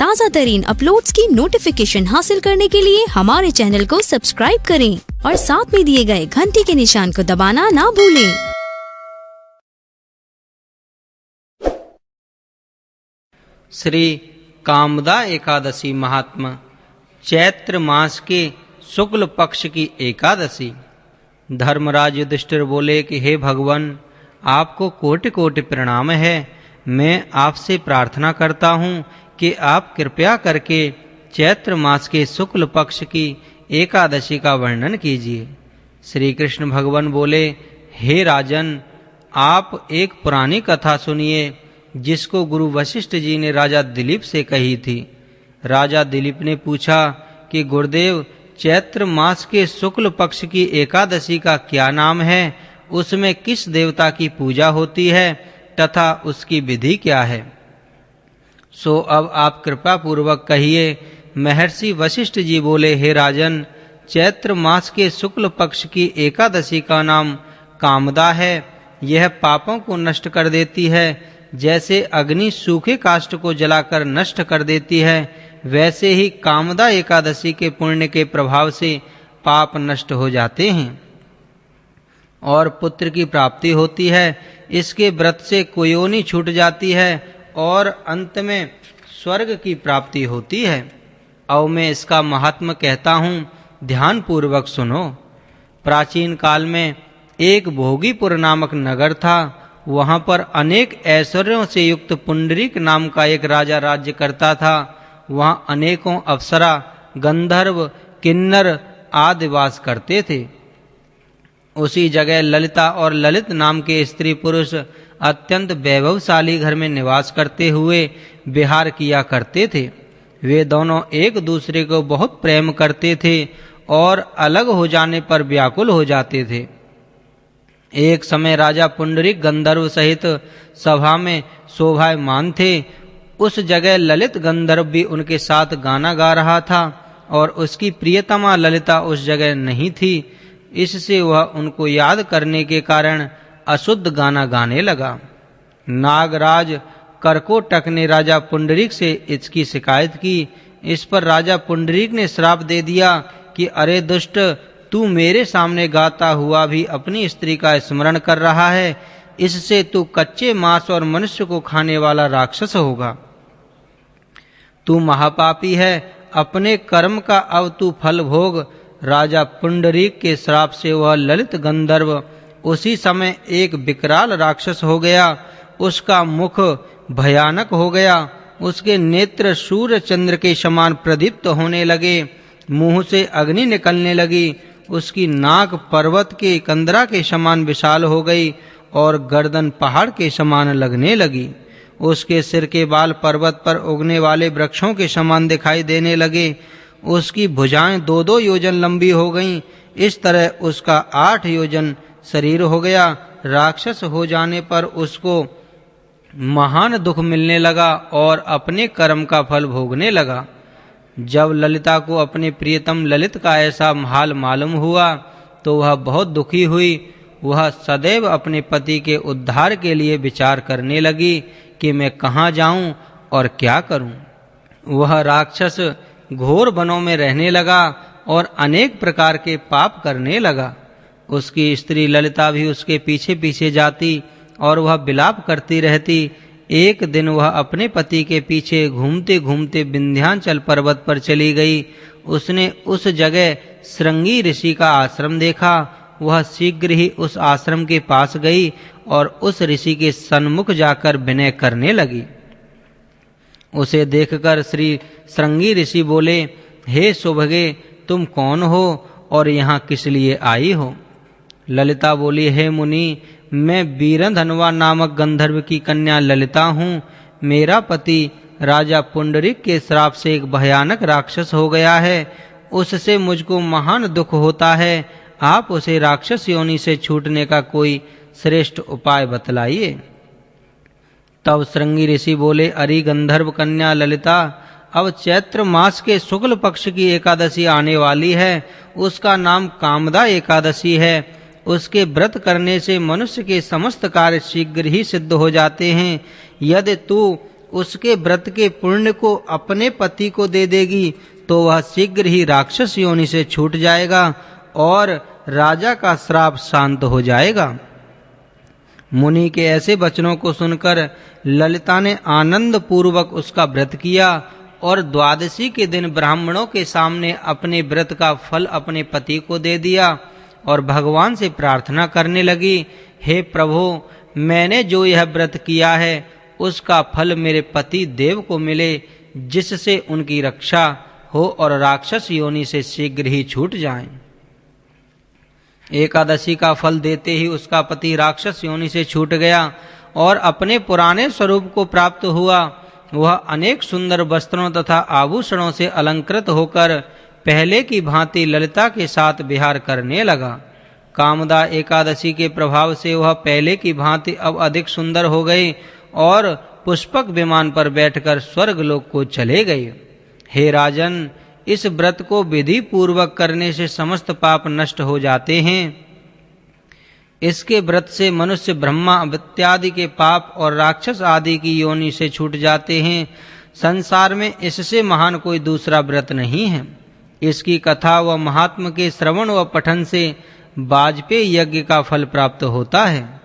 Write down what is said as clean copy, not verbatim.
ताज़ा तरीन अपलोड्स की नोटिफिकेशन हासिल करने के लिए हमारे चैनल को सब्सक्राइब करें और साथ में दिए गए घंटी के निशान को दबाना ना भूलें। श्री कामदा एकादशी महात्मा। चैत्र मास के शुक्ल पक्ष की एकादशी। धर्मराज युधिष्ठिर बोले कि हे भगवान, आपको कोटि कोटि प्रणाम है। मैं आपसे प्रार्थना करता हूँ कि आप कृपया करके चैत्र मास के शुक्ल पक्ष की एकादशी का वर्णन कीजिए। श्री कृष्ण भगवान बोले, हे राजन, आप एक पुरानी कथा सुनिए जिसको गुरु वशिष्ठ जी ने राजा दिलीप से कही थी। राजा दिलीप ने पूछा कि गुरुदेव, चैत्र मास के शुक्ल पक्ष की एकादशी का क्या नाम है, उसमें किस देवता की पूजा होती है तथा उसकी विधि क्या है। सो अब आप कृपा पूर्वक कहिए। महर्षि वशिष्ठ जी बोले, हे राजन, चैत्र मास के शुक्ल पक्ष की एकादशी का नाम कामदा है। यह पापों को नष्ट कर देती है। जैसे अग्नि सूखे काष्ठ को जलाकर नष्ट कर देती है, वैसे ही कामदा एकादशी के पुण्य के प्रभाव से पाप नष्ट हो जाते हैं और पुत्र की प्राप्ति होती है। इसके व्रत से कुयोनि छूट जाती है और अंत में स्वर्ग की प्राप्ति होती है। अब मैं इसका महात्म्य कहता हूँ, ध्यान पूर्वक सुनो। प्राचीन काल में एक भोगीपुर नामक नगर था। वहां पर अनेक ऐश्वर्यों से युक्त पुंडरीक नाम का एक राजा राज्य करता था। वहां अनेकों अप्सरा, गंधर्व, किन्नर आदि वास करते थे। उसी जगह ललिता और ललित नाम के स्त्री पुरुष अत्यंत वैभवशाली घर में निवास करते हुए विहार किया करते थे। वे दोनों एक दूसरे को बहुत प्रेम करते थे और अलग हो जाने पर व्याकुल हो जाते थे। एक समय राजा पुंडरीक गंधर्व सहित सभा में शोभायमान थे। उस जगह ललित गंधर्व भी उनके साथ गाना गा रहा था और उसकी प्रियतमा ललिता उस जगह नहीं थी। इससे वह उनको याद करने के कारण अशुद्ध गाना गाने लगा। नागराज करकोटक ने राजा पुंडरीक से इसकी शिकायत की। इस पर राजा पुंडरीक ने श्राप दे दिया कि अरे दुष्ट, तू मेरे सामने गाता हुआ भी अपनी स्त्री का स्मरण कर रहा है। इससे तू कच्चे मांस और मनुष्य को खाने वाला राक्षस होगा। तू महापापी है। अपने कर्म का अब तू फल भोग। राजा पुंडरीक के श्राप से वह ललित गंधर्व उसी समय एक विकराल राक्षस हो गया। उसका मुख भयानक हो गया। उसके नेत्र सूर्य चंद्र के समान प्रदीप्त होने लगे। मुंह से अग्नि निकलने लगी। उसकी नाक पर्वत के कंदरा के समान विशाल हो गई और गर्दन पहाड़ के समान लगने लगी। उसके सिर के बाल पर्वत पर उगने वाले वृक्षों के समान दिखाई देने लगे। उसकी भुजाएं 2-2 योजन लंबी हो गईं। इस तरह उसका 8 योजन शरीर हो गया। राक्षस हो जाने पर उसको महान दुख मिलने लगा और अपने कर्म का फल भोगने लगा। जब ललिता को अपने प्रियतम ललित का ऐसा हाल मालूम हुआ तो वह बहुत दुखी हुई। वह सदैव अपने पति के उद्धार के लिए विचार करने लगी कि मैं कहाँ जाऊं और क्या करूं। वह राक्षस घोर वनों में रहने लगा और अनेक प्रकार के पाप करने लगा। उसकी स्त्री ललिता भी उसके पीछे पीछे जाती और वह विलाप करती रहती। एक दिन वह अपने पति के पीछे घूमते घूमते विंध्याचल पर्वत पर चली गई। उसने उस जगह श्रृंगी ऋषि का आश्रम देखा। वह शीघ्र ही उस आश्रम के पास गई और उस ऋषि के सन्मुख जाकर विनय करने लगी। उसे देखकर श्री श्रृंगी ऋषि बोले, हे सुभगे, तुम कौन हो और यहाँ किस लिए आई हो। ललिता बोली, हे मुनि, मैं वीरधनवा नामक गंधर्व की कन्या ललिता हूँ। मेरा पति राजा पुंडरीक के श्राप से एक भयानक राक्षस हो गया है। उससे मुझको महान दुख होता है। आप उसे राक्षस योनि से छूटने का कोई श्रेष्ठ उपाय बतलाइए। तब श्रृंगी ऋषि बोले, अरे गंधर्व कन्या ललिता, अब चैत्र मास के शुक्ल पक्ष की एकादशी आने वाली है। उसका नाम कामदा एकादशी है। उसके व्रत करने से मनुष्य के समस्त कार्य शीघ्र ही सिद्ध हो जाते हैं। यदि तू उसके व्रत के पुण्य को अपने पति को दे देगी तो वह शीघ्र ही राक्षस योनि से छूट जाएगा और राजा का श्राप शांत हो जाएगा। मुनि के ऐसे वचनों को सुनकर ललिता ने आनंद पूर्वक उसका व्रत किया और द्वादशी के दिन ब्राह्मणों के सामने अपने व्रत का फल अपने पति को दे दिया और भगवान से प्रार्थना करने लगी, हे प्रभु, मैंने जो यह व्रत किया है उसका फल मेरे पति देव को मिले, जिससे उनकी रक्षा हो और राक्षस योनि से शीघ्र ही छूट जाएं। एकादशी का फल देते ही उसका पति राक्षस योनि से छूट गया और अपने पुराने स्वरूप को प्राप्त हुआ। वह अनेक सुंदर वस्त्रों तथा आभूषणों से अलंकृत होकर पहले की भांति ललिता के साथ विहार करने लगा। कामदा एकादशी के प्रभाव से वह पहले की भांति अब अधिक सुंदर हो गई और पुष्पक विमान पर बैठकर स्वर्गलोक को चले गए। हे राजन, इस व्रत को विधि पूर्वक करने से समस्त पाप नष्ट हो जाते हैं। इसके व्रत से मनुष्य ब्रह्मा इत्यादि के पाप और राक्षस आदि की योनि से छूट जाते हैं। संसार में इससे महान कोई दूसरा व्रत नहीं है। इसकी कथा व महात्म के श्रवण व पठन से वाजपेय यज्ञ का फल प्राप्त होता है।